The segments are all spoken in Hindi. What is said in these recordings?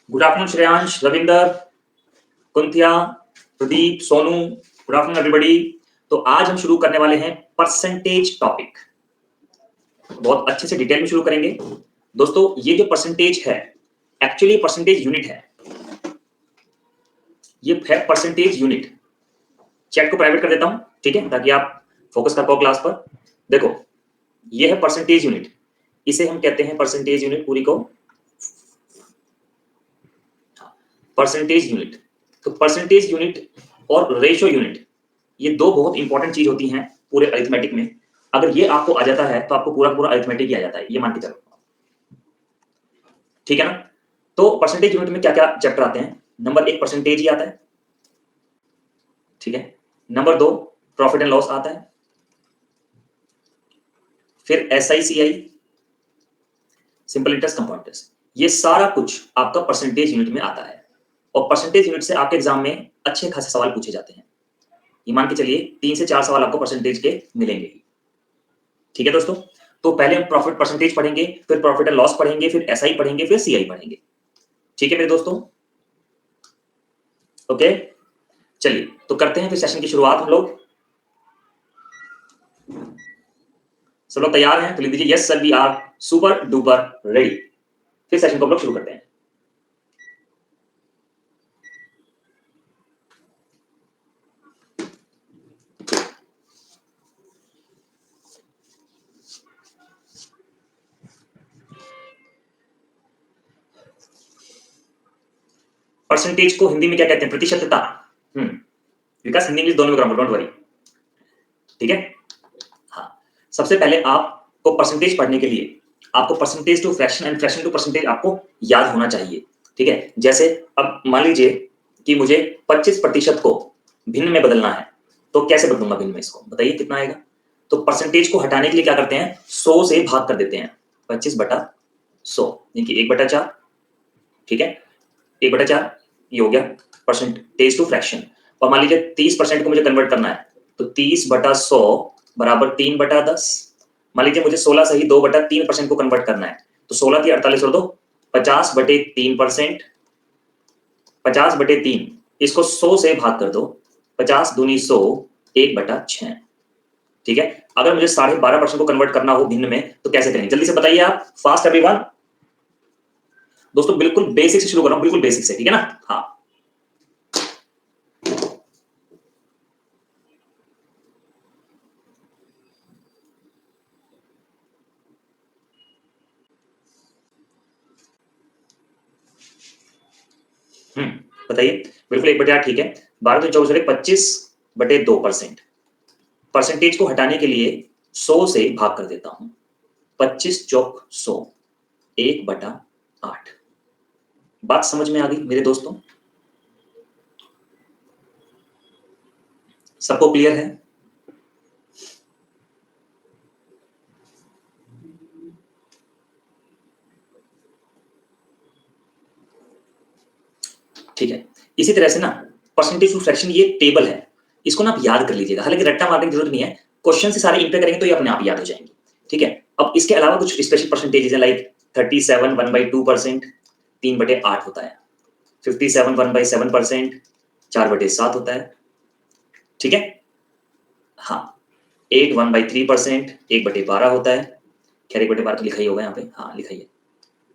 Good afternoon Shreyansh, Ravinder, Kunthia, Pradeep, Sonu, good afternoon everybody. तो आज हम शुरू करने वाले हैं परसेंटेज टॉपिक। बहुत अच्छे से डिटेल में शुरू करेंगे। दोस्तों ये जो परसेंटेज है एक्चुअली परसेंटेज यूनिट है, ये है परसेंटेज यूनिट। चैट को प्राइवेट कर देता हूं, ठीक है, ताकि आप फोकस कर पाओ क्लास पर। देखो ये है परसेंटेज यूनिट, इसे हम कहते हैं परसेंटेज यूनिट, पूरी को परसेंटेज यूनिट। तो परसेंटेज यूनिट और रेशियो यूनिट ये दो बहुत इंपॉर्टेंट चीज होती हैं पूरे अरिथमेटिक में। अगर ये आपको आ जाता है तो आपको पूरा पूरा अरिथमेटिक ही आ जाता है, ये मान के चलो, ठीक है ना। तो परसेंटेज यूनिट में क्या क्या चैप्टर आते हैं? नंबर 1 परसेंटेज ही आता है, ठीक है। नंबर 2 प्रॉफिट एंड लॉस आता है, फिर SICI, simple interest compound interest, ये सारा कुछ आपका परसेंटेज यूनिट में आता है। और परसेंटेज यूनिट से आपके एग्जाम में अच्छे खासे सवाल पूछे जाते हैं। ये मान के चलिए 3 से 4 सवाल आपको परसेंटेज के मिलेंगे, ठीक है दोस्तों। तो पहले हम प्रॉफिट परसेंटेज पढ़ेंगे, फिर प्रॉफिट एंड लॉस पढ़ेंगे, फिर SI पढ़ेंगे, फिर CI पढ़ेंगे, ठीक है मेरे दोस्तों। ओके चलिए तो करते हैं फिर सेशन की शुरुआत हम लोग। सब लोग तैयार हैं तो लिख दीजिए yes sir we are super duper ready. फिर सेशन को हम लोग शुरू करते हैं। परसेंटेज को हिंदी में क्या कहते हैं? प्रतिशतता। विकास हिंदी इंग्लिश दोनों में ग्रामर, डोंट वरी, ठीक है। हाँ, सबसे पहले आपको परसेंटेज पढ़ने के लिए आपको percentage to fraction and fraction to percentage आपको याद होना चाहिए, ठीक है। जैसे अब मान लीजिए कि मुझे 25% को भिन्न में बदलना है, तो कैसे बदलूंगा भिन्न में? इसको बताइए कितना आएगा। तो परसेंटेज को हटाने के लिए क्या करते हैं? 100 से भाग कर देते हैं। 25/100 यानी कि 1/4, ठीक है। 1/4 ये हो गया परसेंटेज टू फ्रैक्शन। और मान लीजिए 30% को मुझे कन्वर्ट करना है, तो 30/100 बराबर 3/10। मान लीजिए मुझे 16 सही 2/3% को कन्वर्ट करना है, तो 16 की 48 और 2 50/3%। 50/3 इसको 100 से भाग कर दो, 50 दूनी 100, 1/6, ठीक है। अगर मुझे 12.5% को कन्वर्ट करना हो भिन्न में तो कैसे करेंगे? जल्दी से बताइए आप, फास्ट एवरीवन। दोस्तों बिल्कुल बेसिक से शुरू कर रहा हूं, बिल्कुल बेसिक से, ठीक है ना। हाँ बताइए। बिल्कुल 1/8, ठीक है। 12 दूनी 24, 25/2%। परसेंटेज को हटाने के लिए 100 से भाग कर देता हूं, 25 चौक 100, 1/8। बात समझ में आ गई मेरे दोस्तों? सबको क्लियर है? ठीक है। इसी तरह से ना परसेंटेज टू फ्रैक्शन ये टेबल है, इसको ना आप याद कर लीजिएगा। हालांकि रट्टा मारने की जरूरत नहीं है, क्वेश्चन से सारे इंटर करेंगे तो ये अपने आप याद हो जाएंगे, ठीक है। अब इसके अलावा कुछ स्पेशल परसेंटेजेस है, लाइक 37 1/2%, 3/8 होता है। 57 1/7%, 4/7 होता है, ठीक है। हाँ 8 1/3%, 1/12 होता है। खैर 1/12 तो लिखा ही होगा यहाँ पे, हाँ लिखा ही है।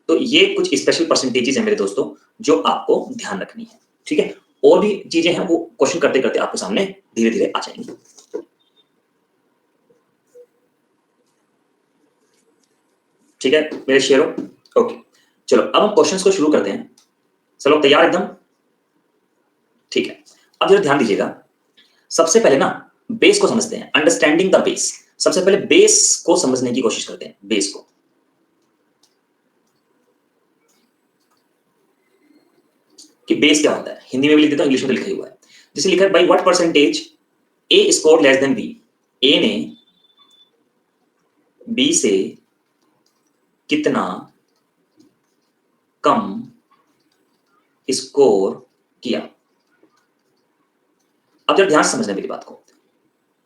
तो ये कुछ स्पेशल परसेंटेजेस हैं मेरे दोस्तों जो आपको ध्यान रखनी है, ठीक है। और भी चीजें हैं वो क्वेश्चन करते करते आपके सामने धीरे धीरे आ जाएंगी, ठीक है मेरे शेयरों। ओके चलो अब हम क्वेश्चंस को शुरू करते हैं। चलो तैयार एकदम, ठीक है। अब जरा ध्यान दीजिएगा, सबसे पहले ना बेस को समझते हैं, अंडरस्टैंडिंग द बेस। सबसे पहले बेस को समझने की कोशिश करते हैं, बेस को। कि बेस क्या होता है, हिंदी में भी लिख देता हूं, इंग्लिश में तो लिखा ही हुआ है। जैसे लिखा है by what percentage A score less than B, A ने बी से कितना कम स्कोर किया। अब जरा ध्यान से समझना मेरी बात को।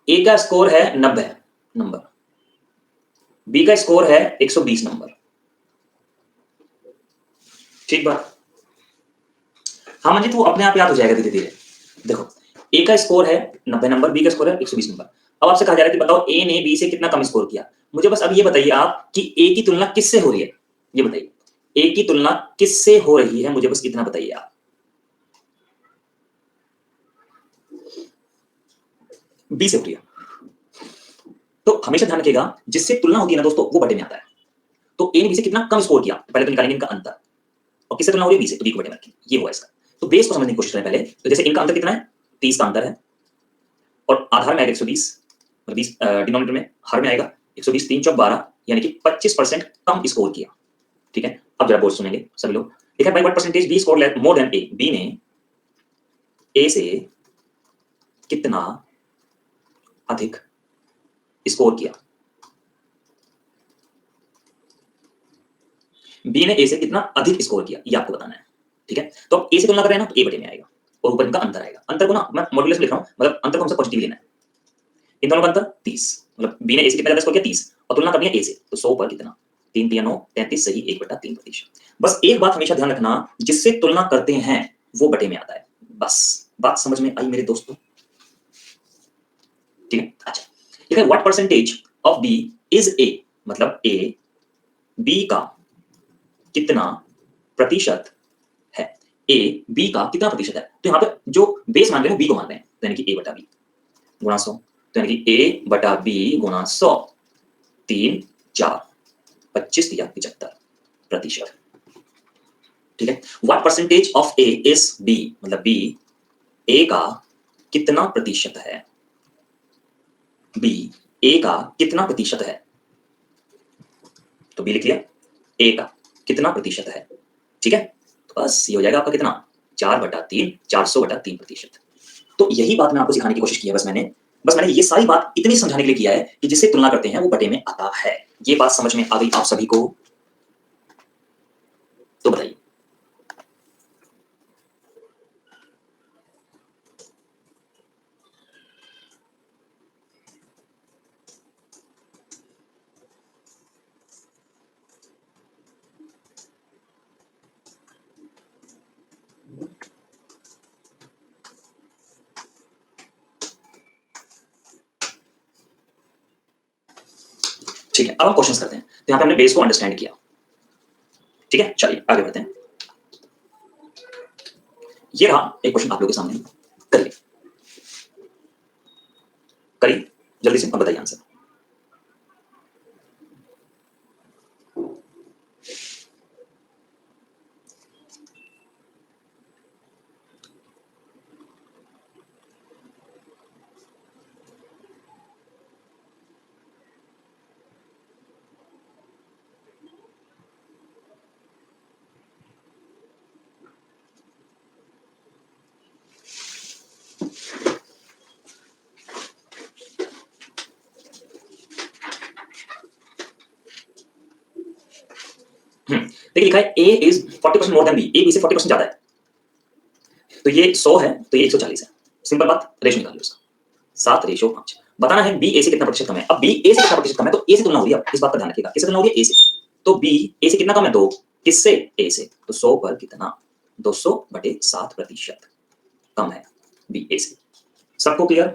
ए का स्कोर है 90 नंबर, बी का स्कोर है 120 नंबर, ठीक बात। हाँ मंजित, वो अपने आप याद हो जाएगा धीरे धीरे। देखो, ए का स्कोर है 90 नंबर, बी का स्कोर है 120 नंबर। अब आपसे कहा जा रहा है कि बताओ ए ने बी से कितना कम स्कोर किया। मुझे बस अब ये बताइए आप कि ए की तुलना किससे हो रही है, ये बताइए। ए की तुलना किससे हो रही है, मुझे बस इतना बताइए आप। बी से हो रही है। तो हमेशा ध्यान रखिएगा, जिससे तुलना होती है ना दोस्तों, वो बटे में आता है। तो ए ने बी से कितना कम स्कोर किया, पहले तो निकालेंगे इनका अंतर, और किससे तुलना हो रही है, बी से, तो बी को बटे में रखेंगे, ये हुआ इसका। तो बेस को समझने की कोशिश करें पहले। तो जैसे इनका अंतर कितना है, 30 का अंतर है, और आधार में आएगा 120, मतलब 20 डिनोमिनेटर में, हर में आएगा 120, 3 चौक 12, यानी कि 25% कम स्कोर किया। ठीक है, अब जरा बोर्ड सुनेंगे सभी लोग। लिखा है by what percentage B score more than A, B ने ए से कितना अधिक स्कोर किया। बी ने ए से कितना अधिक स्कोर किया, ये आपको बताना है। ठीक है, तो अब ए से तुलना कर रहे हैं ना, तो ए बटे में आएगा, और ऊपर इनका अंतर आएगा। अंतर को ना मैं मॉड्यूलस में लिख रहा हूं, मतलब अंतर को हमसे पॉजिटिव लेना है। इन दोनों का अंतर 30, मतलब बी ने ए से कितना ज्यादा स्कोर किया 30, और तुलना करनी है ए से, तो 100 पर कितना, 3 3 9 33, सही 1/3%। बस एक बात हमेशा ध्यान रखना, जिससे तुलना करते हैं वो बटे में आता है। बस बात समझ में आई मेरे दोस्तों? ठीक है, अच्छा। ठीक है, what percentage of B is A, मतलब ए बी का कितना प्रतिशत है। ए बी का कितना प्रतिशत है, तो यहाँ पे जो बेस मान रहे हैं बी को मान रहे हैं, यानी कि ए बटा बी गुणा 100, तो यानी कि ए बटा बी गुणा 100, 3 4 25 या 75%। ठीक है, what percentage of A is B, मतलब बी ए का कितना प्रतिशत है, बी ए का कितना प्रतिशत है, तो बी लिख लिया, ए का कितना प्रतिशत है। ठीक है, तो बस ये हो जाएगा आपका कितना, 4/3, 400/3%। तो यही बात मैं आपको सिखाने की कोशिश की है, बस मैंने ये सारी बात इतनी समझाने के लिए किया है कि जिससे तुलना करते हैं वो बटे में आता है। ये बात समझ में आ गई आप सभी को? तो बताइए। ठीक है, अब हम क्वेश्चंस करते हैं। तो यहाँ पे हमने बेस को अंडरस्टैंड किया। ठीक है, चलिए आगे बढ़ते हैं। ये रहा एक क्वेश्चन आप लोगों के सामने, करिए करिए जल्दी से, अब बताइए आंसर। देखिए लिखा है A is 40% more than B, A B से 40% ज्यादा है। तो ये 100 है, तो ये 140 है। सिंपल बात, रेशो निकालिए उसका, 7:5। बताना है बी ए से कितना प्रतिशत कम है। अब बी ए से कितना प्रतिशत कम है, तो ए से तुलना हो रही है। इस बात का ध्यान रखिएगा, किससे तुलना हो रही है, ए से। तो बी ए से कितना कम है, 2, किससे, ए से, तो 100 पर कितना, 200/7% कम है बी ए से। सबको क्लियर?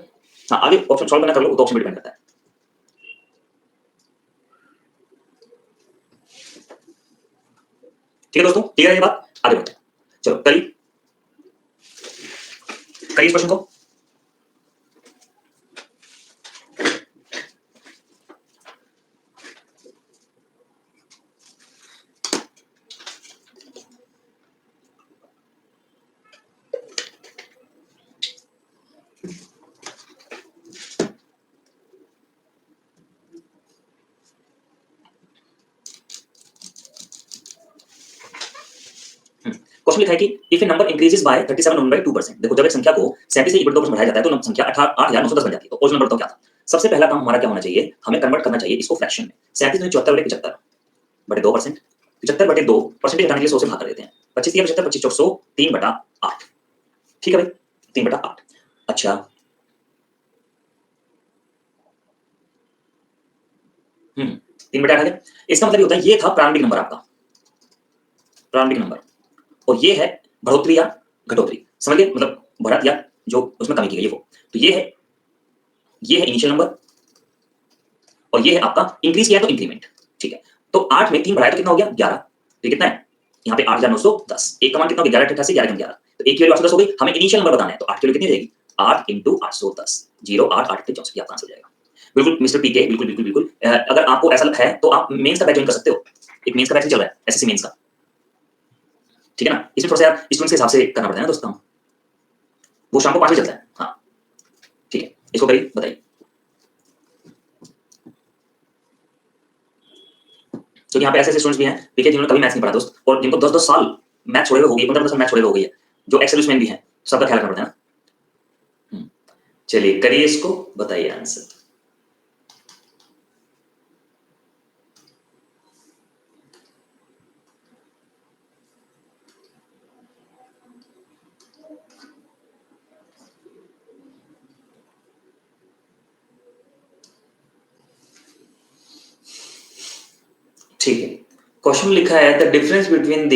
हाँ, आगे ऑप्शन सॉल्व करना कर लो, तो ऑप्शन पे डिपेंड करता है। ठीक है दोस्तों, क्लियर है ये बात? आगे बढ़ते हैं, चलो करिए करिए इस प्रश्न को। क्वेश्चन लिखा है कि if A number increases by 37/2%। देखो, जब एक संख्या को 37 से 1/2% बढ़ाया जाता है तो संख्या 8910 बन जाती है। तो ओरिजिनल नंबर बताओ क्या था। सबसे पहला काम हमारा क्या होना चाहिए, हमें कन्वर्ट करना चाहिए इसको फ्रैक्शन में। 37 में 74/75/2%, 75/2 परसेंटेज हटाने के लिए 100 से भाग कर देते हैं। 25 या 75, 25 100, 3/8। ठीक है भाई, 3/8। अच्छा, 3/8 आ गया। इसका मतलब ये होता है, ये था प्रारंभिक नंबर आपका, प्रारंभिक नंबर, और ये है बढ़ोतरी या घटोतरी, समझ गए? मतलब बढ़त या जो उसमें कमी की गई है वो। तो ये है इनिशियल नंबर और ये है आपका इंक्रीज किया है तो इंक्रीमेंट, ठीक है? तो 8 में 3 बढ़ाया तो कितना हो गया? 11। तो ये कितना है? यहाँ पे 8910। एक का मान कितना हो गया? 1188, 11 11। तो एक की वैल्यू 810 हो गई, हमें इनिशियल नंबर बताना है, तो 8 की वैल्यू कितनी हो जाएगी? 8 × 810, 088864, ये आपका आंसर हो जाएगा। बिल्कुल मिस्टर पीके, बिल्कुल, बिल्कुल, बिल्कुल। अगर आपको ऐसा लगता है तो आप मेंस का बैच जॉइन कर सकते हो। एक मेंस का बैच चल रहा है, एसएससी मेंस का, ठीक है ना? इसमें थोड़ा सा यार स्टूडेंट्स के हिसाब से करना पड़ता है ना दोस्तों, वो शाम को 5 बजे चलता है। हाँ, ठीक है, इसको करिए, बताइए। तो यहाँ पे ऐसे स्टूडेंट्स भी हैं, ठीक है, जिन्होंने कभी मैथ्स नहीं पढ़ा दोस्त, और जिनको 10-10 साल मैथ छोड़े हुए हो गई, 15 साल मैथ छोड़े हुए हो गई है, जो एक्सेल मैन भी हैं, सबका ख्याल रखना पड़ता है ना। चलिए करिए इसको, बताइए आंसर। ठीक है, क्वेश्चन लिखा है the difference between the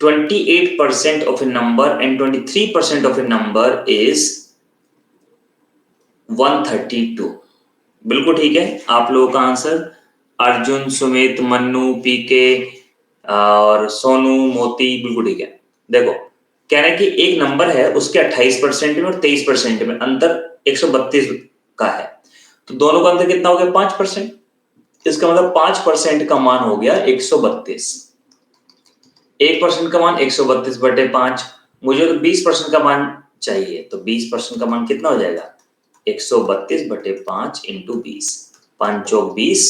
28% of A number and 23% of A number is 132। बिल्कुल ठीक है, आप लोगों का आंसर अर्जुन, सुमित, मन्नू, पीके और सोनू, मोती, बिल्कुल ठीक है। देखो, कह रहे हैं कि एक नंबर है, उसके 28% में और 23% में अंतर 132 का है, तो दोनों का अंतर कितना हो गया? 5%। इसका मतलब 5% का मान हो गया 132। 1% का मान 132/5। मुझे तो 20% का मान चाहिए, तो 20% का मान कितना हो जाएगा? 132/5 × 20, 5 चौक 20,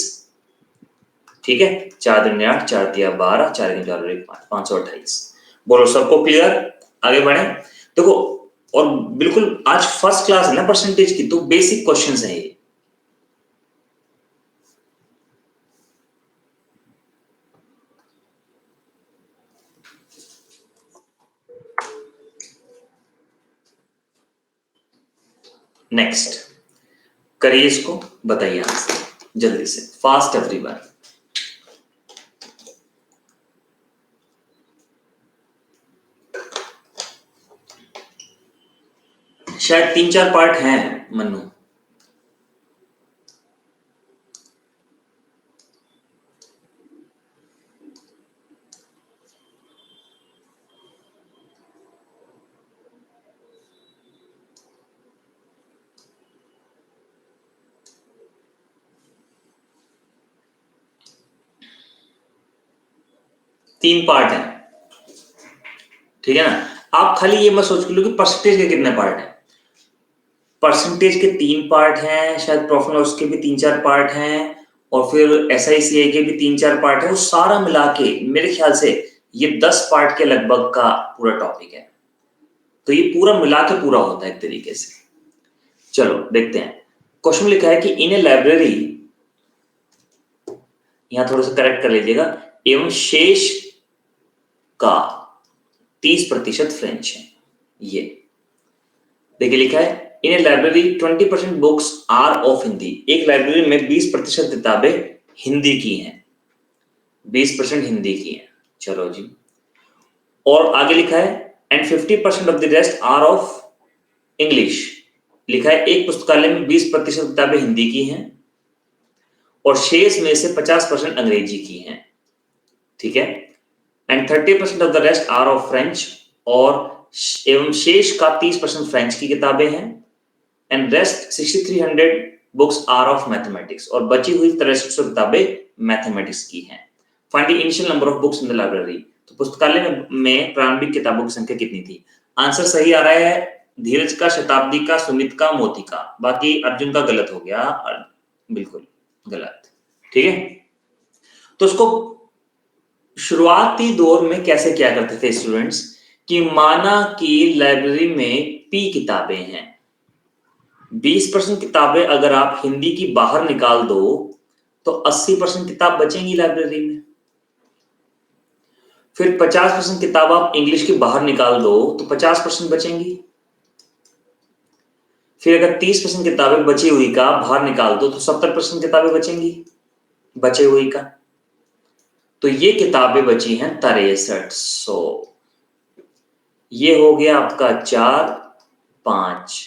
ठीक है, 4 दूनी 8, 4 तिया 12, 4 × 4 1 5, 528। बोलो सबको क्लियर? आगे बढ़े। देखो, और बिल्कुल आज फर्स्ट क्लास है ना परसेंटेज की, तो बेसिक क्वेश्चंस है ये। नेक्स्ट करिए इसको, बताइए आंसर जल्दी से, फास्ट एवरीवन। शायद 3-4 पार्ट हैं मन्नू। तीन पार्ट है, ठीक है ना? आप खाली ये मत सोच लो कि परसेंटेज के कितने पार्ट हैं। परसेंटेज के 3 पार्ट हैं, शायद प्रॉफिट लॉस के भी 3-4 पार्ट हैं, और फिर एसआईसीआई के भी 3-4 पार्ट है। वो सारा मिला के मेरे ख्याल से ये 10 पार्ट के लगभग का पूरा टॉपिक है, तो ये पूरा मिला के पूरा होता है एक तरीके से। चलो देखते हैं, क्वेश्चन लिखा है कि इन ए लाइब्रेरी, यहां थोड़ा सा करेक्ट कर लीजिएगा, एवं शेष का 30% फ्रेंच है। ये देखिए लिखा है in a library 20% books are of Hindi. एक लाइब्रेरी में 20% किताबें हिंदी की हैं, 20% हिंदी की हैं। चलो जी, और आगे लिखा है and 50% of the rest are of English. लिखा है एक पुस्तकालय में 20% किताबें हिंदी की हैं और शेष में से 50% अंग्रेजी की हैं, ठीक है। And 30% of the rest are of French, और एवं शेष का 30% फ्रेंच की किताबें हैं। And rest 6300 books are of mathematics, और बची हुई 6300 किताबें मैथमेटिक्स की हैं। Find the initial number of books in the library. तो पुस्तकालय में प्रारंभिक किताबों की संख्या कितनी थी? आंसर सही आ रहा है धीरज का, शताब्दी का, सुमित का, मोती का। बाकी अर्जुन का गलत हो गया, बिल्कुल गलत, ठीक है। तो उसको शुरुआती दौर में कैसे क्या करते थे स्टूडेंट्स, कि माना कि लाइब्रेरी में पी किताबें हैं, 20% किताबें अगर आप हिंदी की बाहर निकाल दो तो 80% किताब बचेंगी लाइब्रेरी में। फिर 50% किताब आप इंग्लिश की बाहर निकाल दो तो 50% बचेंगी। फिर अगर 30% किताबें बची हुई का बाहर निकाल दो तो 70% किताबें बचेंगी बचे हुई का। तो ये किताबें बची हैं 6300। ये हो गया आपका 4 5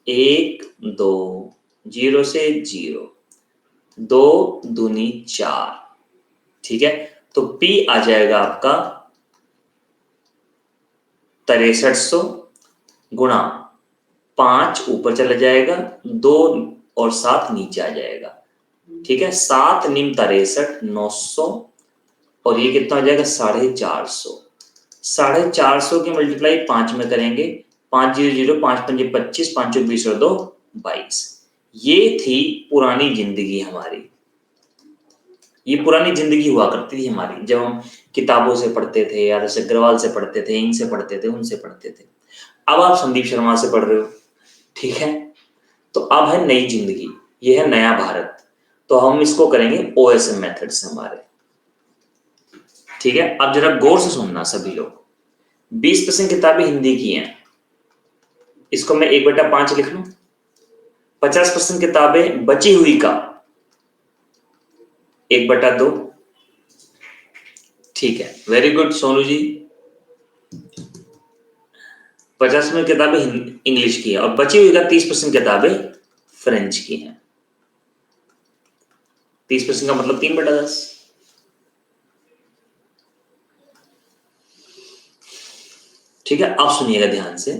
1 2 0 से 0 2 दूनी 4। ठीक है, तो P आ जाएगा आपका 6300 गुणा 5 ऊपर चला जाएगा, 2 और 7 नीचे आ जाएगा। ठीक है, 7 निम 63 900 और ये कितना हो जाएगा 450। 450 के मल्टीप्लाई 5 में करेंगे, 5 0 0 5 5 25 5 20 और 2 22। ये थी पुरानी जिंदगी हमारी। ये पुरानी जिंदगी हुआ करती थी हमारी, जब हम किताबों से पढ़ते थे, या जैसे अग्रवाल से पढ़ते थे, इनसे पढ़ते थे, उनसे पढ़ते थे। अब आप संदीप शर्मा से पढ़ रहे हो। ठीक है, तो अब है नई जिंदगी, ये है नया भारत। तो हम इसको करेंगे OSM मेथड से हमारे। ठीक है, अब जरा गौर से सुनना सभी लोग। 20% किताबें हिंदी की हैं, इसको मैं 1/5 लिख लूं। 50% किताबें बची हुई का 1/2। ठीक है, वेरी गुड सोनू जी। 50 में किताबें इंग्लिश की है और बची हुई का 30% किताबें फ्रेंच की हैं। 30% का मतलब 3/10। ठीक है, अब सुनिएगा ध्यान से।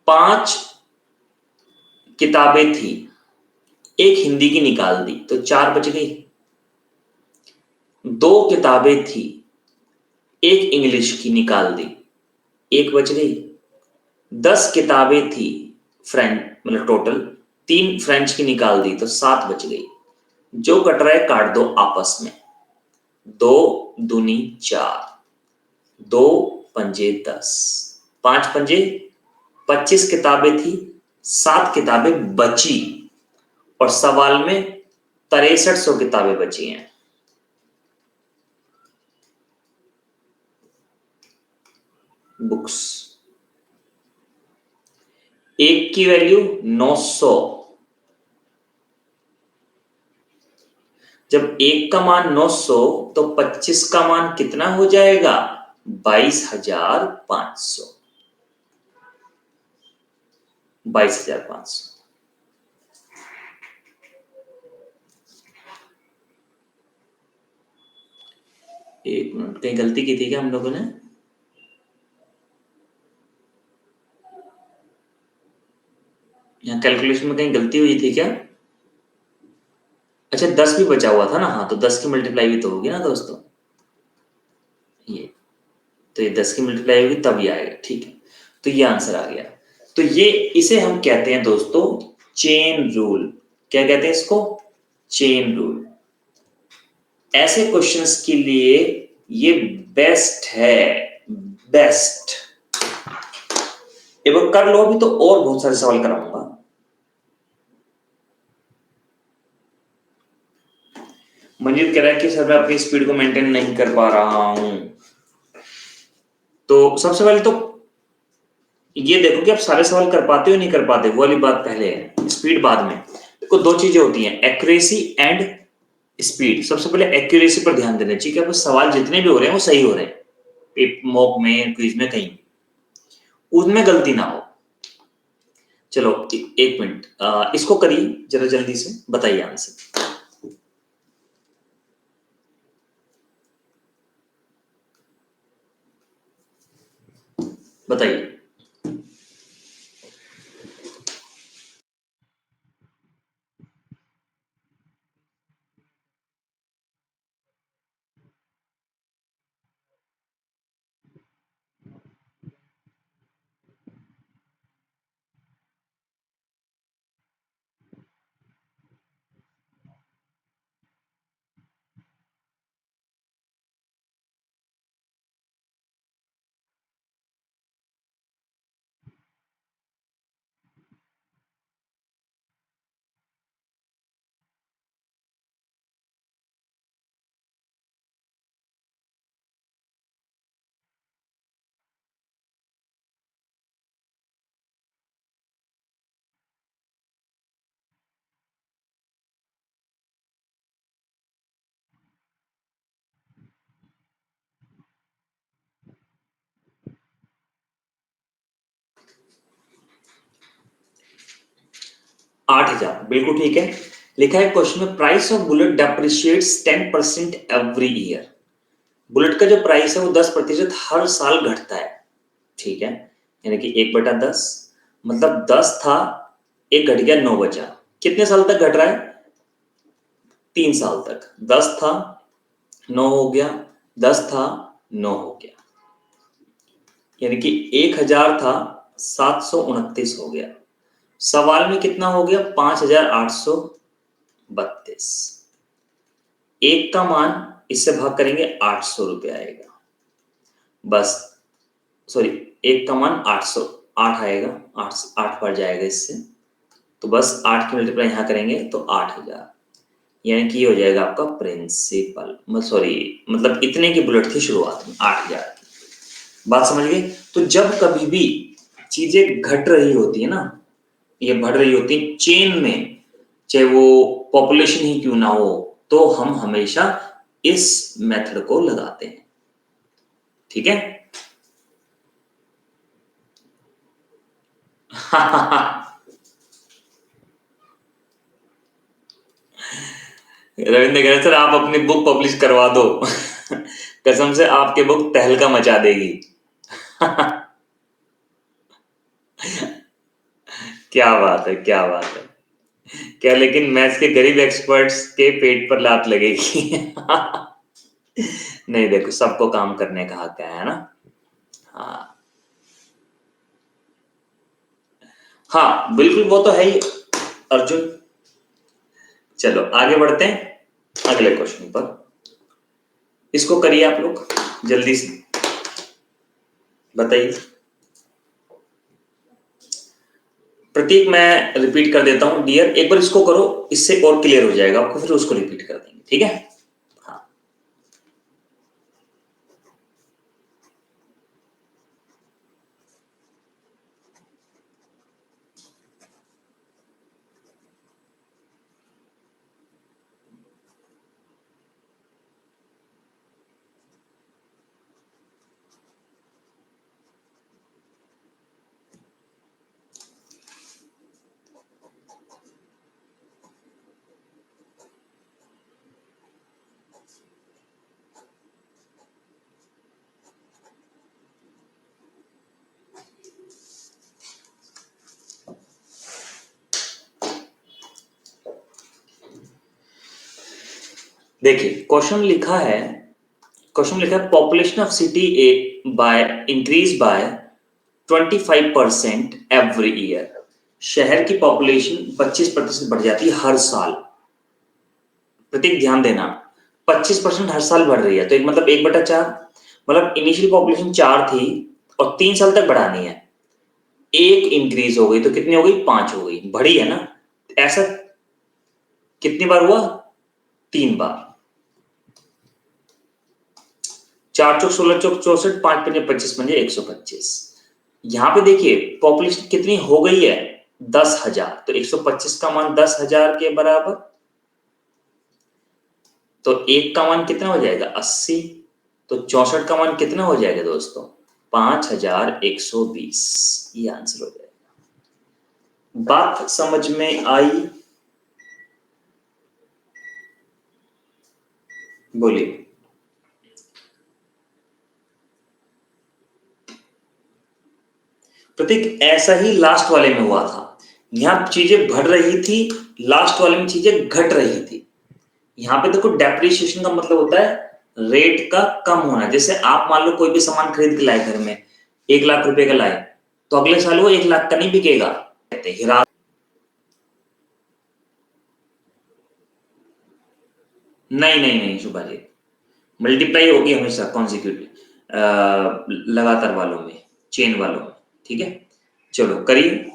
5 किताबें थी, एक हिंदी की निकाल दी तो 4 बच गई। 2 किताबें थी, एक इंग्लिश की निकाल दी, 1 बच गई। 10 किताबें थी फ्रेंच, मतलब टोटल 3 फ्रेंच की निकाल दी तो 7 बच गई। जो कट रहा है काट दो आपस में। 2 दूनी 4, 2 पंजे 10, 5 पंजे 25 किताबें थी, 7 किताबें बची और सवाल में 6300 किताबें बची हैं। बुक्स, एक की वैल्यू 900। जब एक का मान 900 तो 25 का मान कितना हो जाएगा 22,500। 22,500। एक मिनट, कहीं गलती की थी क्या हम लोगों ने? यहाँ कैलकुलेशन में कहीं गलती हुई थी क्या? अच्छा, 10 भी बचा हुआ था ना। हाँ, तो 10 की मल्टीप्लाई भी तो होगी ना दोस्तों। ये तो ये 10 की मल्टीप्लाई होगी तब ये आएगा। ठीक है, तो ये आंसर आ गया। तो ये, इसे हम कहते हैं दोस्तों चेन रूल। क्या कहते हैं इसको? Chain rule. ऐसे क्वेश्चंस के लिए ये बेस्ट है, बेस्ट। एक बार कर लो, अभी तो और बहुत सारे सवाल कराऊंगा। मंजीत कह रहा है कि सर मैं अपनी स्पीड को मेंटेन नहीं कर पा रहा हूं। तो सबसे पहले तो ये देखो कि आप सारे सवाल कर पाते हो नहीं कर पाते, वो वाली बात पहले है, स्पीड बाद में। देखो, दो चीजें होती हैं, एक्यूरेसी एंड स्पीड। सबसे पहले एक्यूरेसी पर ध्यान देना चाहिए कि आपको सवाल जितने भी हो रहे हैं वो सही हो रहे हैं, मॉक में, क्विज में, कहीं उनमें गलती ना हो। चलो एक मिनट, इसको करिए जरा जल्दी से, बताइए आंसर। बताइए। 8,000 बिल्कुल ठीक है। लिखा है क्वेश्चन में price of bullet depreciates 10% every year. Bullet का जो प्राइस है वो 10% हर साल घटता है, ठीक है। यानी कि 1/10 मतलब 10 था, 1 घट गया, 9 बचा। कितने साल तक घट रहा है? 3 साल तक। 10 था, 9 हो गया, 10 था, 9 हो गया, यानी कि 1000 था, 729 हो गया। सवाल में कितना हो गया? 5832। एक का मान इससे भाग करेंगे 800 रुपये आएगा, बस। सॉरी, एक का मान 800, 8 आएगा, 8 बार जाएगा इससे, तो बस 8 की मल्टीप्लाई यहां करेंगे तो 8000, यानी कि हो जाएगा आपका प्रिंसिपल। सॉरी, मतलब इतने की बुलेट थी शुरुआत में, 8000। बात समझ गए? तो जब कभी भी चीजें घट रही होती है ना, ये बढ़ रही होती है चेन में, चाहे वो पॉपुलेशन ही क्यों ना हो, तो हम हमेशा इस मेथड को लगाते हैं, ठीक है। रविंद्र कह रहे सर आप अपनी बुक पब्लिश करवा दो। कसम से आपकी बुक तहलका मचा देगी। क्या बात है, क्या बात है। क्या लेकिन मैथ्स के गरीब एक्सपर्ट्स के पेट पर लात लगेगी। नहीं, देखो सबको काम करने का हक है ना। हाँ हाँ बिल्कुल, वो तो है ही अर्जुन। चलो आगे बढ़ते हैं अगले क्वेश्चन पर। इसको करिए आप लोग जल्दी से, बताइए। प्रतीक मैं रिपीट कर देता हूं डियर, एक बार इसको करो, इससे और क्लियर हो जाएगा आपको, फिर उसको रिपीट कर देंगे, ठीक है। हाँ, देखिए क्वेश्चन लिखा है population of city A by increase by 25% every year. शहर की पॉपुलेशन 25% बढ़ जाती है हर साल। प्रतीक ध्यान देना, 25% हर साल बढ़ रही है, तो एक मतलब 1/4, मतलब इनिशियल पॉपुलेशन 4 थी और 3 साल तक बढ़ानी है, एक इंक्रीज हो गई तो कितनी हो गई? 5 हो गई, बढ़ी है ना। ऐसा कितनी बार हुआ? 3 बार। 4 चौक 16 चौक 64, 5 पंजे 25 पंजे 125। यहां पे देखिए पॉपुलेशन कितनी हो गई है? 10,000, तो 125 का मान 10,000 के बराबर, तो एक का मान कितना हो जाएगा? 80, तो 64 का मान कितना हो जाएगा दोस्तों? 5,120। ये आंसर हो जाएगा। बात समझ में आई? बोलिए। प्रतीक ऐसा ही लास्ट वाले में हुआ था, यहां चीजें बढ़ रही थी, लास्ट वाले में चीजें घट रही थी। यहाँ पे देखो डेप्रिसिएशन का मतलब होता है रेट का कम होना। जैसे आप मान लो कोई भी सामान खरीद के लाए घर में, 1 लाख रुपए का लाए, तो अगले साल वो 1 लाख का नहीं बिकेगा, कहते हीरा। नहीं नहीं नहीं शुभा जी, मल्टीप्लाई होगी हमेशा कॉन्जिक्यूटिव लगातार वालों में, चेन वालों में, ठीक है। चलो करिए।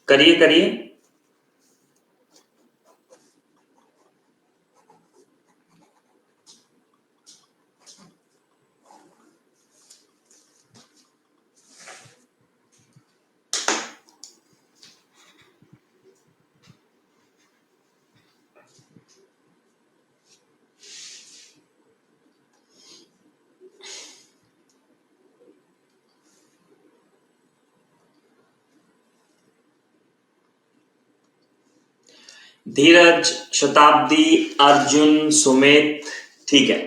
करिए करिए। धीरज, शताब्दी, अर्जुन, सुमित, ठीक है।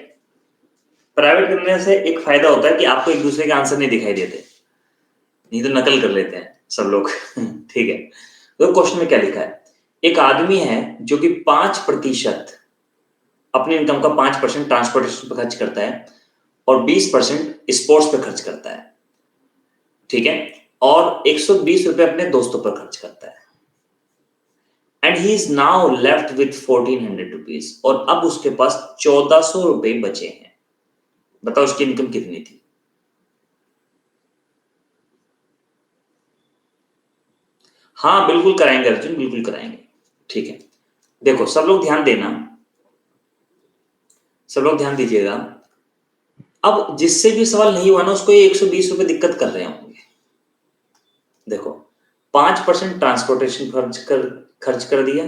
प्राइवेट करने से एक फायदा होता है कि आपको एक दूसरे के आंसर नहीं दिखाई देते, नहीं तो नकल कर लेते हैं सब लोग। ठीक है, तो क्वेश्चन में क्या लिखा है? एक आदमी है जो कि 5% अपने इनकम का 5% ट्रांसपोर्टेशन पर खर्च करता है और 20% स्पोर्ट्स पे खर्च करता है, ठीक है, और 120 रुपए अपने दोस्तों पर खर्च करता है। And he is now left with 1400 rupees, और अब उसके पास 1400 रुपए बचे हैं। बताओ उसकी इनकम कितनी थी? हाँ बिल्कुल कराएंगे अर्जुन, बिल्कुल कराएंगे। ठीक है, देखो सब लोग ध्यान देना, सब लोग ध्यान दीजिएगा। अब जिससे भी सवाल नहीं हुआ ना उसको ये 120 रुपए दिक्कत कर रहे होंगे। देखो 5% ट्रांसपोर्टेशन खर्च कर दिया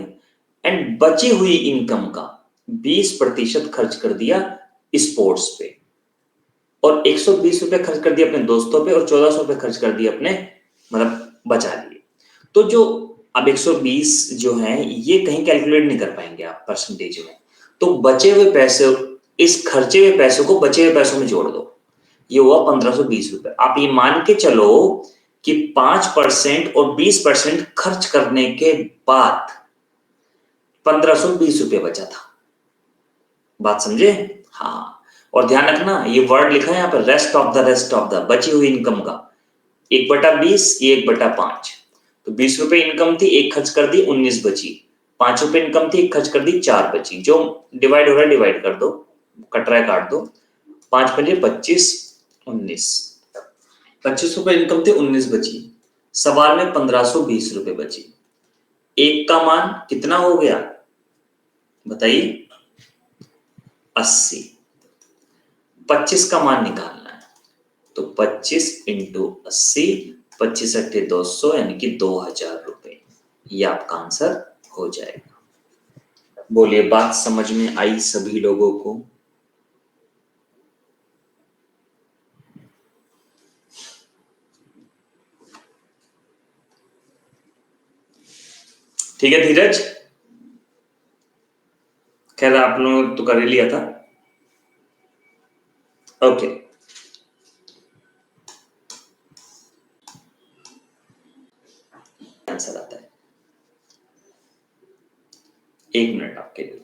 एंड बची हुई इनकम का 20% खर्च कर दिया स्पोर्ट्स पे, और 120 रुपए खर्च कर दिए अपने दोस्तों पे, और 1400 रुपए खर्च कर दिए अपने, मतलब बचा लिए। तो जो अब 120 जो है ये कहीं कैलकुलेट नहीं कर पाएंगे आप परसेंटेज में, तो बचे हुए पैसे, इस खर्चे हुए पैसों को बचे हुए पैसों में जोड़ दो, ये हुआ 1520 रुपए। आप ये मान के चलो कि 5% और 20% खर्च करने के बाद 1520 रुपए बचा था। बात समझे? हाँ, और ध्यान रखना ये वर्ड लिखा है यहाँ पर, रेस्ट ऑफ द, बची हुई इनकम का 1/20, 1/5। तो 20 रुपए इनकम थी, एक खर्च कर दी, 19 बची। 5 रुपए इनकम थी, एक खर्च कर दी, 4 बची। जो डिवाइड हो रहा है डिवाइड कर दो, कट रहा है काट दो। 5×5 = 25, 19। 25 रुपए इनकम थी, 19 बची। सवाल में 1520 रुपए बची। एक का मान कितना हो गया बताइए? 80। 25 का मान निकालना है, तो 25 इंटू 80, 25 अट्ठे 200, यानी कि 2000 रुपए। ये आपका आंसर हो जाएगा। बोलिए, बात समझ में आई सभी लोगों को? ठीक है धीरज, खैर आप लोगों ने तो कर ही लिया था। ओके, आंसर आता है। 1 मिनट आपके लिए।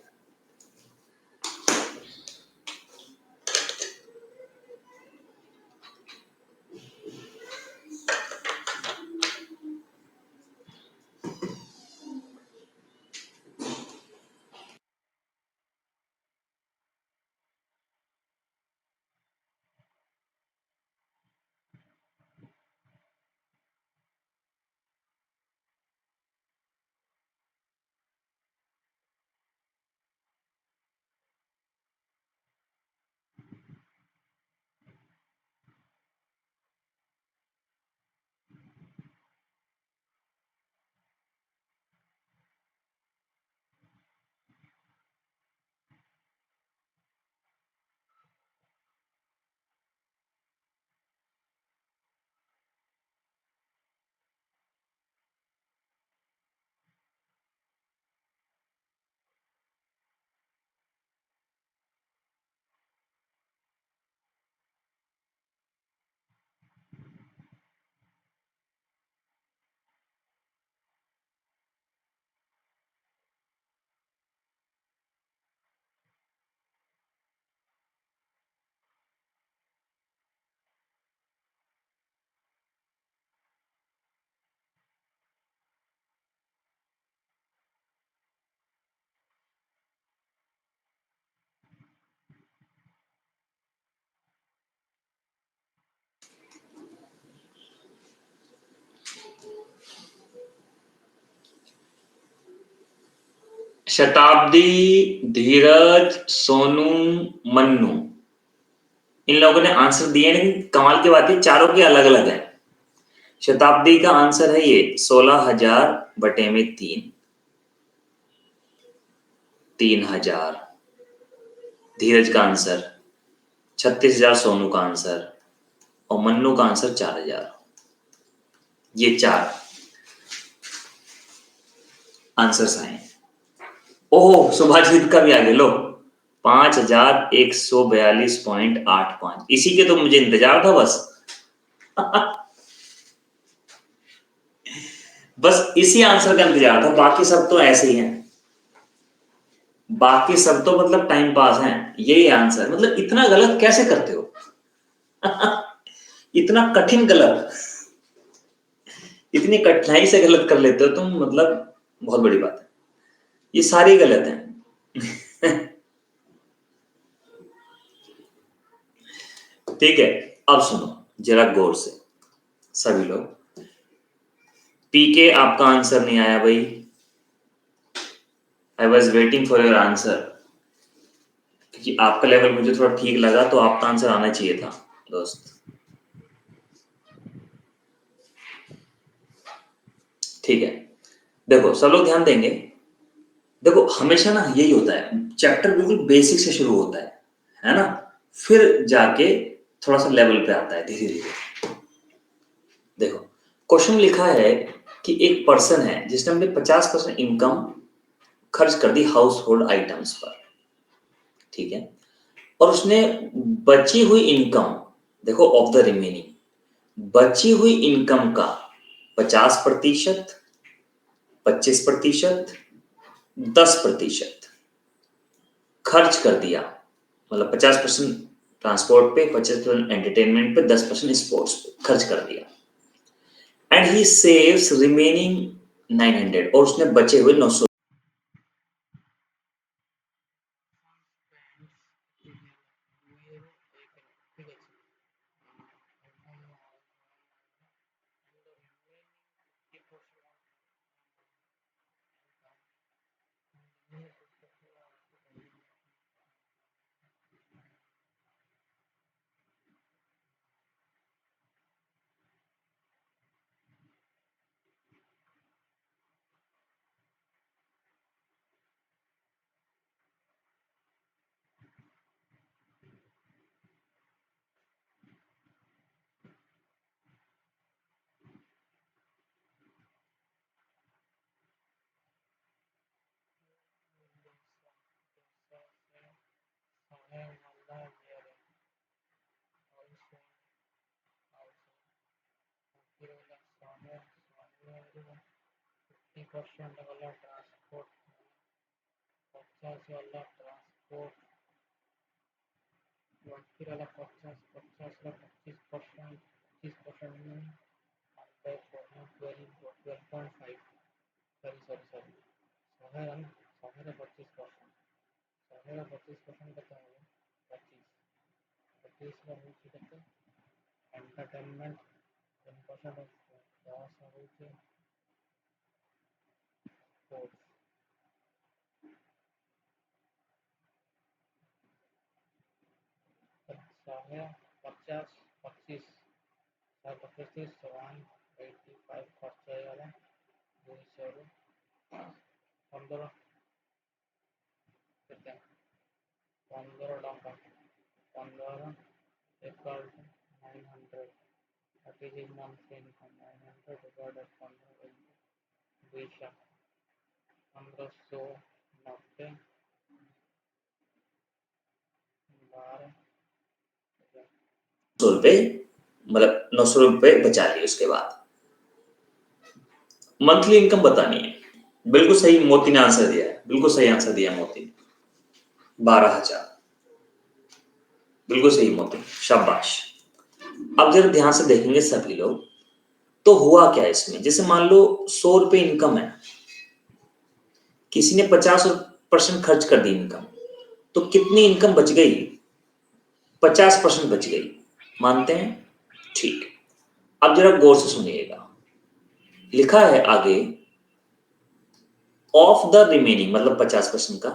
शताब्दी, धीरज, सोनू, मन्नू, इन लोगों ने आंसर दिए, लेकिन कमाल की बात है चारों के अलग अलग है। शताब्दी का आंसर है ये 16,000 बटे में 3, 3,000। धीरज का आंसर 36,000, सोनू का आंसर, और मन्नू का आंसर 4,000। ये 4 आंसर्स आए। ओह सुभाजीत का भी आ गया लो 5142.85 इसी के तो मुझे इंतजार था बस बस इसी आंसर का इंतजार था बाकी सब तो ऐसे ही हैं बाकी सब तो मतलब टाइम पास हैं यही आंसर मतलब इतना गलत कैसे करते हो इतना कठिन गलत इतनी कठिनाई से गलत कर लेते हो तुम मतलब बहुत बड़ी बात है ये सारी गलत है ठीक है अब सुनो जरा गौर से सभी लोग पीके आपका आंसर नहीं आया भाई I was waiting for your answer क्योंकि आपका लेवल मुझे थोड़ा ठीक लगा तो आपका आंसर आना चाहिए था दोस्त ठीक है देखो सब लोग ध्यान देंगे देखो हमेशा ना यही होता है चैप्टर बिल्कुल बेसिक से शुरू होता है ना फिर जाके थोड़ा सा लेवल पे आता है धीरे धीरे देखो क्वेश्चन लिखा है कि एक पर्सन है जिसने अपने 50% इनकम खर्च कर दी हाउस होल्ड आइटम्स पर ठीक है और उसने बची हुई इनकम देखो ऑफ द रिमेनिंग बची हुई इनकम का 50%, 25%, 10% खर्च कर दिया मतलब 50% ट्रांसपोर्ट पे 25% एंटरटेनमेंट पे 10% स्पोर्ट्स पे खर्च कर दिया एंड ही सेव्स रिमेनिंग 900 और उसने बचे हुए 900 रुपए मतलब 900 रुपए बचा लिए उसके बाद मंथली इनकम बतानी है बिल्कुल सही मोती ने आंसर दिया है बिल्कुल सही आंसर दिया मोती ने 12,000 बिल्कुल सही मोती शाबाश अब जरा ध्यान से देखेंगे सभी लोग तो हुआ क्या इसमें जैसे मान लो 100 रुपए इनकम है किसी ने 50% खर्च कर दी इनकम तो कितनी इनकम बच गई 50% बच गई मानते हैं ठीक अब जरा गौर से सुनिएगा लिखा है आगे ऑफ द रिमेनिंग मतलब 50% का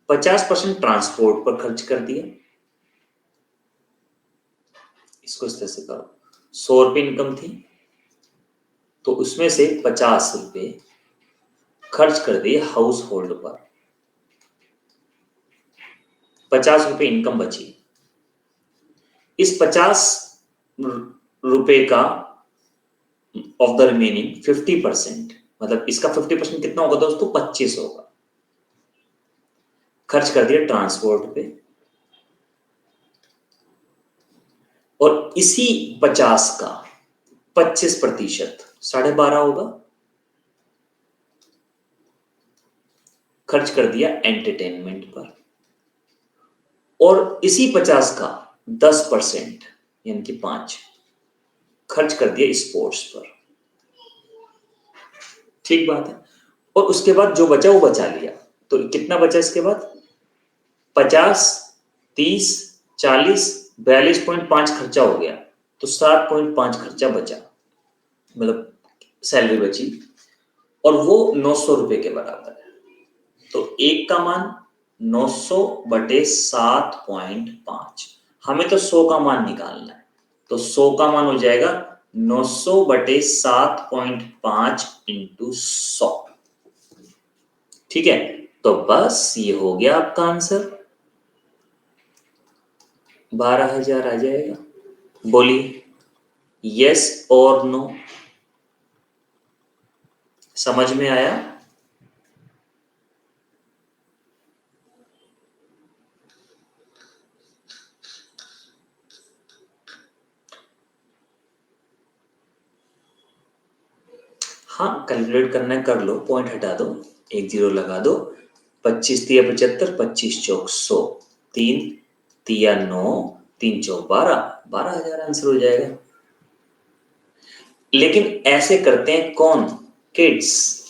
50% ट्रांसपोर्ट पर खर्च कर दिया इसको इस तरह से करो 100 रुपए इनकम थी तो उसमें से 50 रुपए खर्च कर दिए हाउस होल्ड पर 50 रुपए इनकम बची इस 50 रुपए का ऑफ द रिमेनिंग 50% मतलब इसका 50% कितना होगा दोस्तों 25 होगा खर्च कर दिया ट्रांसपोर्ट पे, और इसी 50 का 25% 12.5 होगा, खर्च कर दिया एंटरटेनमेंट पर, और इसी 50 का 10% यानी कि 5 खर्च कर दिया स्पोर्ट्स पर। ठीक बात है। और उसके बाद जो बचा वो बचा लिया, तो कितना बचा इसके बाद? 50, 30, 40, 42.5 खर्चा हो गया, तो 7.5 खर्चा बचा, मतलब सैलरी बची, और वो 900 रुपए के बराबर है। तो एक का मान 900 बटे 7.5, हमें तो 100 का मान निकालना है, तो 100 का मान हो जाएगा 900 बटे 7.5 इंटू 100। ठीक है, तो बस ये हो गया आपका आंसर, 12,000 आ जाएगा। बोलिए यस और नो, समझ में आया? हाँ, कैलकुलेट करना है कर लो, पॉइंट हटा दो, 1 0 लगा दो, 25 तिया 75, 25 चौक 100, 3 तिया 9, 3 चौक 12, 12,000 आंसर हो जाएगा। लेकिन ऐसे करते हैं कौन? किड्स।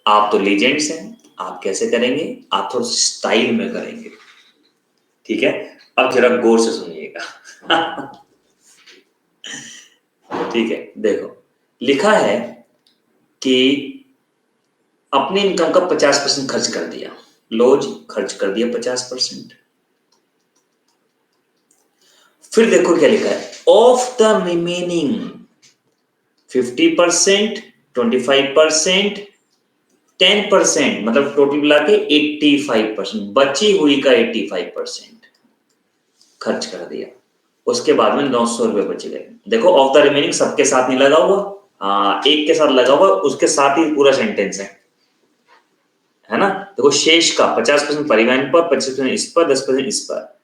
आप तो लीजेंड्स हैं, आप कैसे करेंगे? आप थोड़ा स्टाइल में करेंगे, ठीक है? अब जरा गौर से सुनिएगा। ठीक है, देखो लिखा है कि अपने इनकम का 50% खर्च कर दिया, लो जी खर्च कर दिया 50%। फिर देखो क्या लिखा है, ऑफ द रिमेनिंग 50%, 25%, 10%, मतलब टोटल मिला के 85%, बची हुई का 85% खर्च कर दिया। उसके बाद में 900 रुपए बच गए। देखो ऑफ द रिमेनिंग सबके साथ नहीं लगा हुआ, एक के साथ लगा हुआ, उसके साथ ही पूरा सेंटेंस है ना? देखो शेष का 50% परिवहन पर, 25% इस पर, 10% इस पर,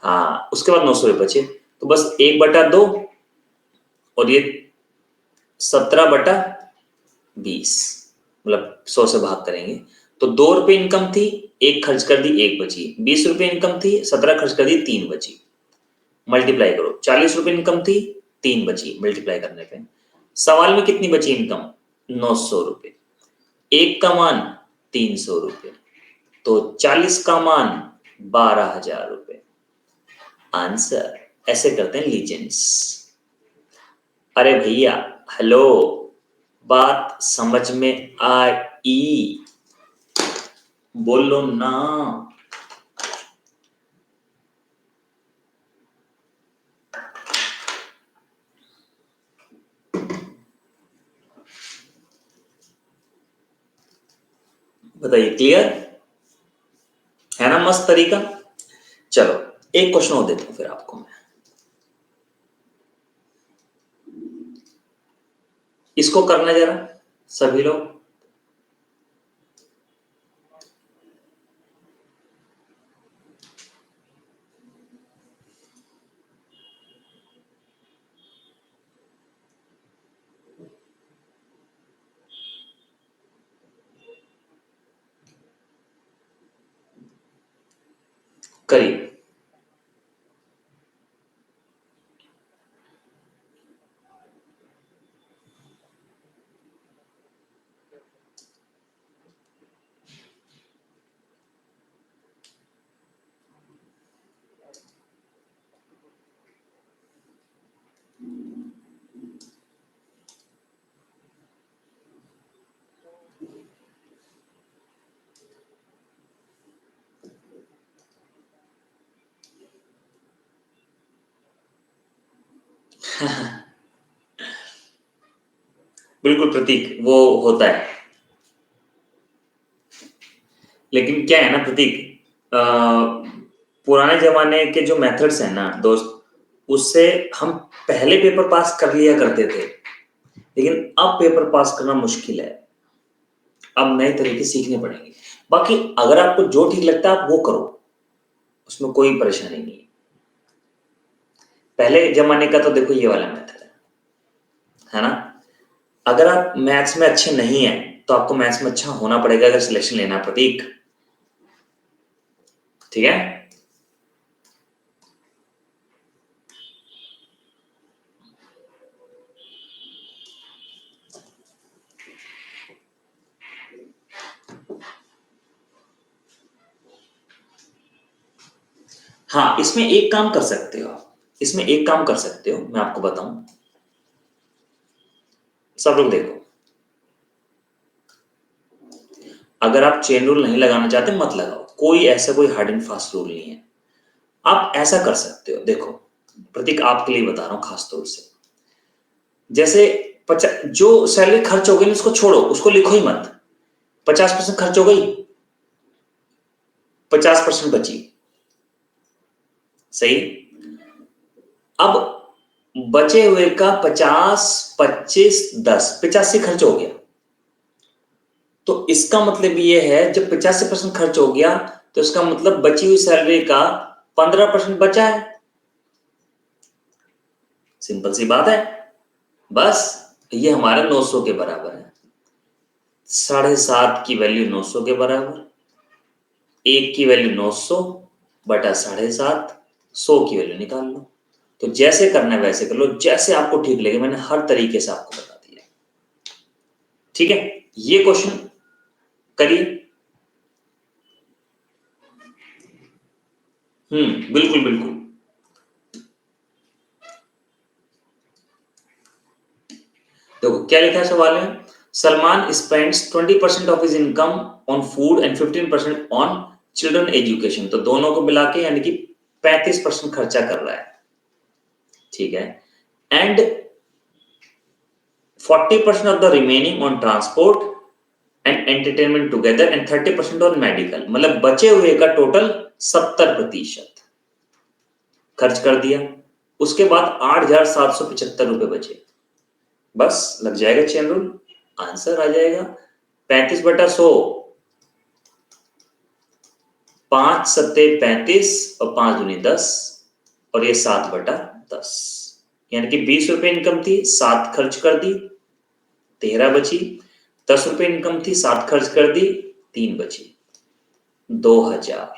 हाँ उसके बाद 900 रुपए बचे, तो बस 1/2 और ये 17/20, मतलब 100 से भाग करेंगे तो 2 रुपए इनकम थी, 1 खर्च कर दी, 1 बची। 20 रुपए इनकम थी, 17 खर्च कर दी, 3 बची। मल्टीप्लाई करो, 40 रुपए इनकम थी, 3 बची, मल्टीप्लाई करने पे सवाल में कितनी बची इनकम? 900 रुपए। 1 का मान 300 रुपए, तो 40 का मान 12,000 रुपए आंसर। ऐसे करते हैं लीजेंड्स। अरे भैया हेलो, बात समझ में आई? बोलो ना। बताइए, क्लियर है ना? मस्त तरीका। चलो एक क्वेश्चन और देता हूं फिर आपको मैं, इसको करना जरा सभी लोग। करिए। बिल्कुल प्रतीक, वो होता है, लेकिन क्या है ना प्रतीक, पुराने जमाने के जो मेथड्स हैं ना दोस्त, उससे हम पहले पेपर पास कर लिया करते थे, लेकिन अब पेपर पास करना मुश्किल है। अब नए तरीके सीखने पड़ेंगे। बाकी अगर आपको जो ठीक लगता है आप वो करो, उसमें कोई परेशानी नहीं है। पहले जमाने का तो देखो ये वाला मेथड है ना। अगर आप मैथ्स में अच्छे नहीं है तो आपको मैथ्स में अच्छा होना पड़ेगा अगर सिलेक्शन लेना है प्रतीक, ठीक है। हाँ, इसमें एक काम कर सकते हो आप, इसमें एक काम कर सकते हो, मैं आपको बताऊं। सब लोग देखो, अगर आप चेन रूल नहीं लगाना चाहते मत लगाओ, कोई ऐसा कोई हार्ड एंड फास्ट रूल नहीं है। आप ऐसा कर सकते हो, देखो प्रतीक आपके लिए बता रहा हूं खास तौर से। जैसे जो सैलरी खर्च हो गई उसको छोड़ो, उसको लिखो ही मत। 50% खर्च हो गई, 50% बची, सही। अब बचे हुए का 50, 25, 10, 85 खर्च हो गया। तो इसका मतलब ये है जब 85% खर्च हो गया तो इसका मतलब बची हुई सैलरी का 15% बचा है। सिंपल सी बात है। बस ये हमारा 900 के बराबर है। 7.5 की वैल्यू 900 के बराबर, 1 की वैल्यू 900 बटा 7.5, 100 की वैल्यू निकाल लो। तो जैसे करना है वैसे कर लो, जैसे आपको ठीक लगे। मैंने हर तरीके से आपको बता दिया, ठीक है। ये क्वेश्चन करिए। बिल्कुल बिल्कुल। देखो क्या लिखा है सवाल में, Salman spends 20% of his income on food and 15% on children education. तो दोनों को मिला के यानी कि 35% खर्चा कर रहा है, ठीक है। And 40% of the remaining on transport and entertainment together and 30% on medical. मतलब बचे हुए का टोटल 70% खर्च कर दिया। उसके बाद 8,775 रुपए बचे। बस लग जाएगा चेन रूल, आंसर आ जाएगा 35/100। 5 सत्ते 35 और 5 दूनी 10 और ये 7/10, यानी कि 20 रुपए इनकम थी, 7 खर्च कर दी, 13 बची। 10 रुपए इनकम थी, 7 खर्च कर दी, 3 बची, 2,000।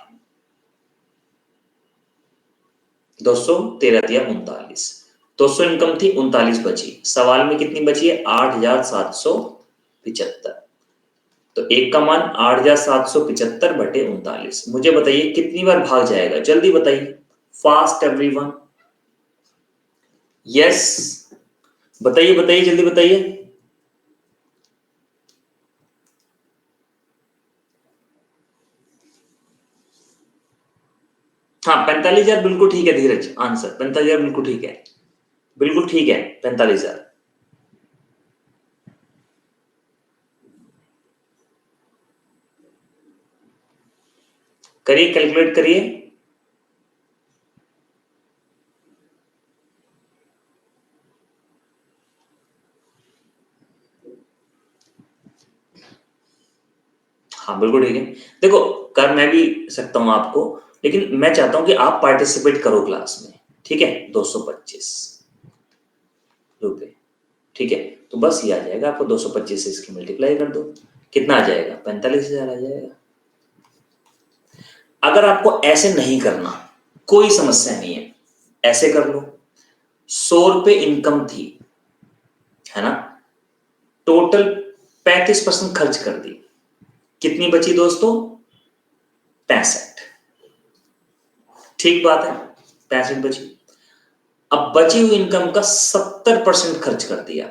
200 13 दिया 39, 200 इनकम थी, 39 बची। सवाल में कितनी बची है? 8,775। तो एक का मान 8,775/39। मुझे बताइए कितनी बार भाग जाएगा, जल्दी बताइए, फास्ट एवरीवन। यस, बताइए बताइए जल्दी बताइए। हाँ 45,000 बिल्कुल ठीक है धीरज, आंसर 45,000 बिल्कुल ठीक है, बिल्कुल ठीक है 45,000। करिए, कैलकुलेट करिए। हाँ बिल्कुल ठीक है। देखो कर मैं भी सकता हूं आपको, लेकिन मैं चाहता हूं कि आप पार्टिसिपेट करो क्लास में, ठीक है। 225 रुपए, ठीक है। तो बस ये आ जाएगा आपको, 225 से इसकी मल्टीप्लाई कर दो, कितना आ जाएगा? 45,000 आ जाएगा। अगर आपको ऐसे नहीं करना कोई समस्या नहीं है, ऐसे कर लो। 100 रुपए इनकम थी, है ना, टोटल 35% खर्च कर दी, कितनी बची दोस्तों? 65। ठीक बात है, 65 बची। अब बची हुई इनकम का 70% खर्च कर दिया,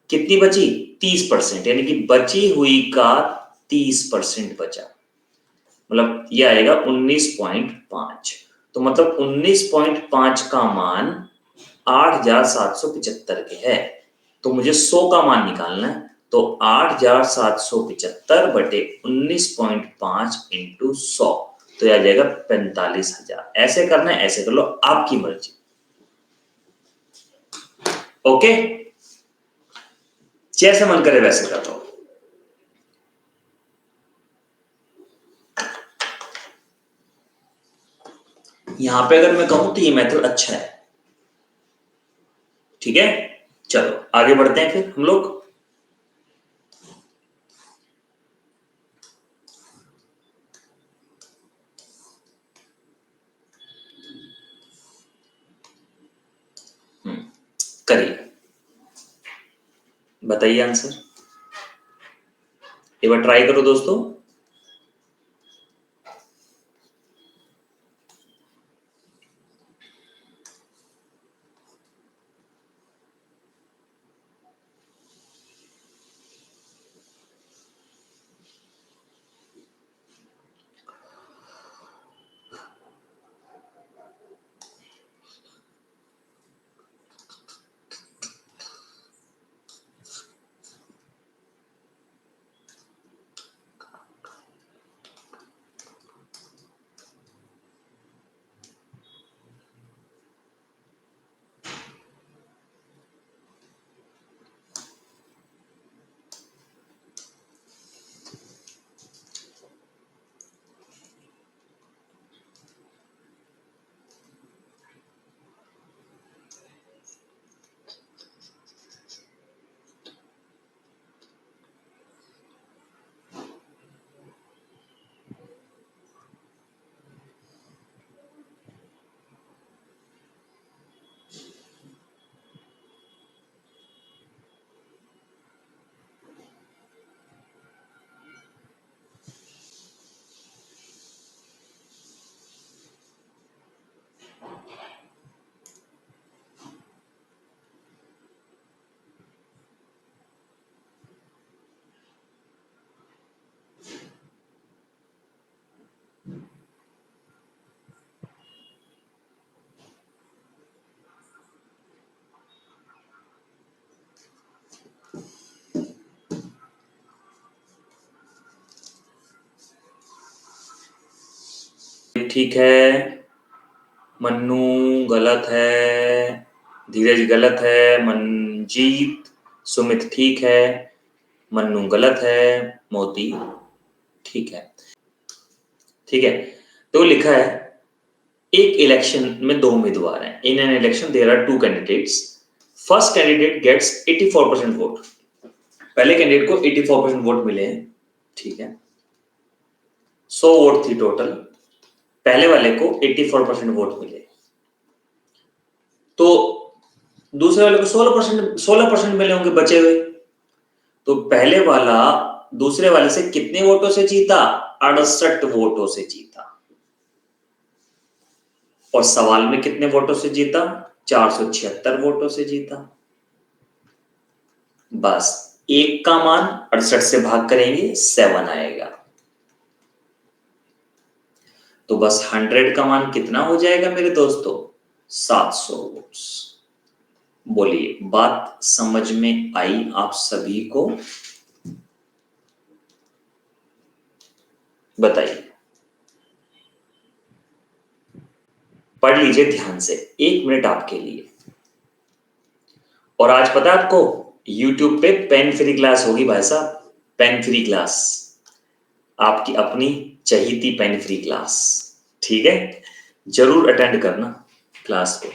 कितनी बची? 30%, यानी कि बची हुई का 30% बचा। मतलब ये आएगा 19.5। तो मतलब 19.5 का मान 8,775 के है। तो मुझे 100 का मान निकालना है। तो 8,775/19.5 इंटू 100, तो यह आ जाएगा 45,000। ऐसे करना है, ऐसे कर लो, आपकी मर्जी। ओके, जैसे मन करे वैसे कर लो। यहां पे अगर मैं कहूं तो ये मेथड अच्छा है, ठीक है। चलो आगे बढ़ते हैं फिर हम लोग। करिए, बताइए आंसर, एक बार ट्राई करो दोस्तों। ठीक है, मन्नू गलत है, धीरज गलत है, मनजीत, सुमित ठीक है, मन्नू गलत है, मोती ठीक है। ठीक है, तो लिखा है एक इलेक्शन में दो उम्मीदवार हैं, in an election there are two candidates, first candidate gets 84% vote, पहले कैंडिडेट को 84% वोट मिले हैं, ठीक है, 100 वोट थी टोटल, पहले वाले को 84% वोट मिले, तो दूसरे वाले को 16% मिले होंगे बचे हुए, तो पहले वाला दूसरे वाले से कितने वोटों से जीता? 68 वोटों से जीता। और सवाल में कितने वोटों से जीता? 476 वोटों से जीता। बस एक का मान 68 से भाग करेंगे 7 आएगा, तो बस 100 का मान कितना हो जाएगा मेरे दोस्तों? 700 वोट्स। बोलिए, बात समझ में आई आप सभी को? बताइए, पढ़ लीजिए ध्यान से, 1 मिनट आपके लिए। और आज पता है आपको, YouTube पे पेन फ्री क्लास होगी भाई साहब, पेन फ्री क्लास, आपकी अपनी चहीती पेन फ्री क्लास, ठीक है, जरूर अटेंड करना क्लास को।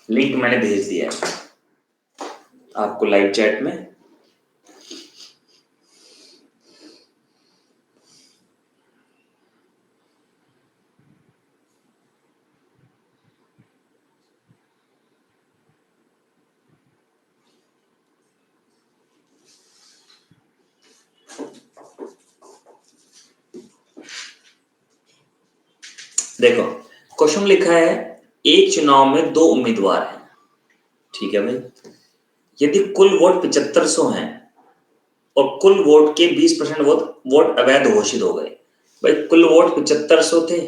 लिंक मैंने भेज दिया है आपको लाइव चैट में। देखो, क्वेश्चन लिखा है एक चुनाव में दो उम्मीदवार हैं, ठीक है भाई, यदि कुल वोट 7500 हैं और कुल वोट के 20% वोट अवैध घोषित हो गए, भाई कुल वोट 7500 थे,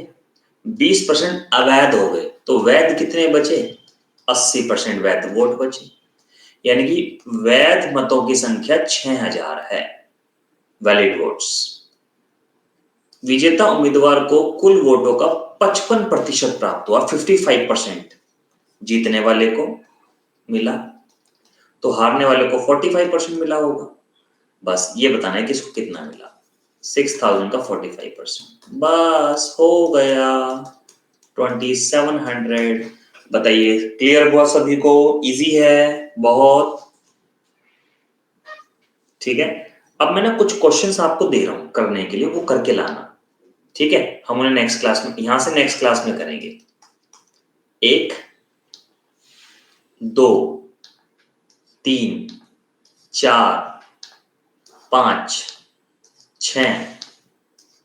20% अवैध हो गए, तो वैध कितने बचे? 80% वैध वोट बचे, यानी कि वैध मतों की संख्या 6000 है, वैलिड वोट्स। विजेता उम्मीदवार को कुल वोटों का 55% प्राप्त हुआ, 55% जीतने वाले को मिला, तो हारने वाले को 45% मिला होगा। बस ये बताना है कि इसको कितना मिला। 6,000 का 45%, बस हो गया 2700। बताइए क्लियर हुआ सभी को? इजी है बहुत, ठीक है। अब मैं ना कुछ क्वेश्चंस आपको दे रहा हूं करने के लिए, वो करके लाना, ठीक है। हम उन्हें नेक्स्ट क्लास में, यहां से नेक्स्ट क्लास में करेंगे। 1 2 3 4 5 6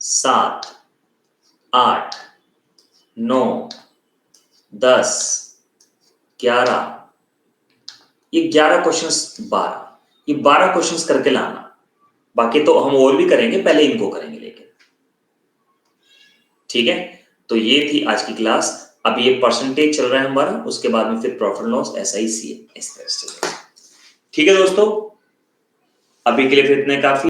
7 8 9 10 11, ये 11 क्वेश्चंस, 12, ये 12 क्वेश्चंस करके लाना। बाकी तो हम और भी करेंगे, पहले इनको करेंगे लेकिन, ठीक है। तो ये थी आज की क्लास। अब ये परसेंटेज चल रहा है हमारा, उसके बाद में फिर प्रॉफिट लॉस, SICA, इस तरह से। ठीक है दोस्तों, अभी के लिए फिर इतने काफी।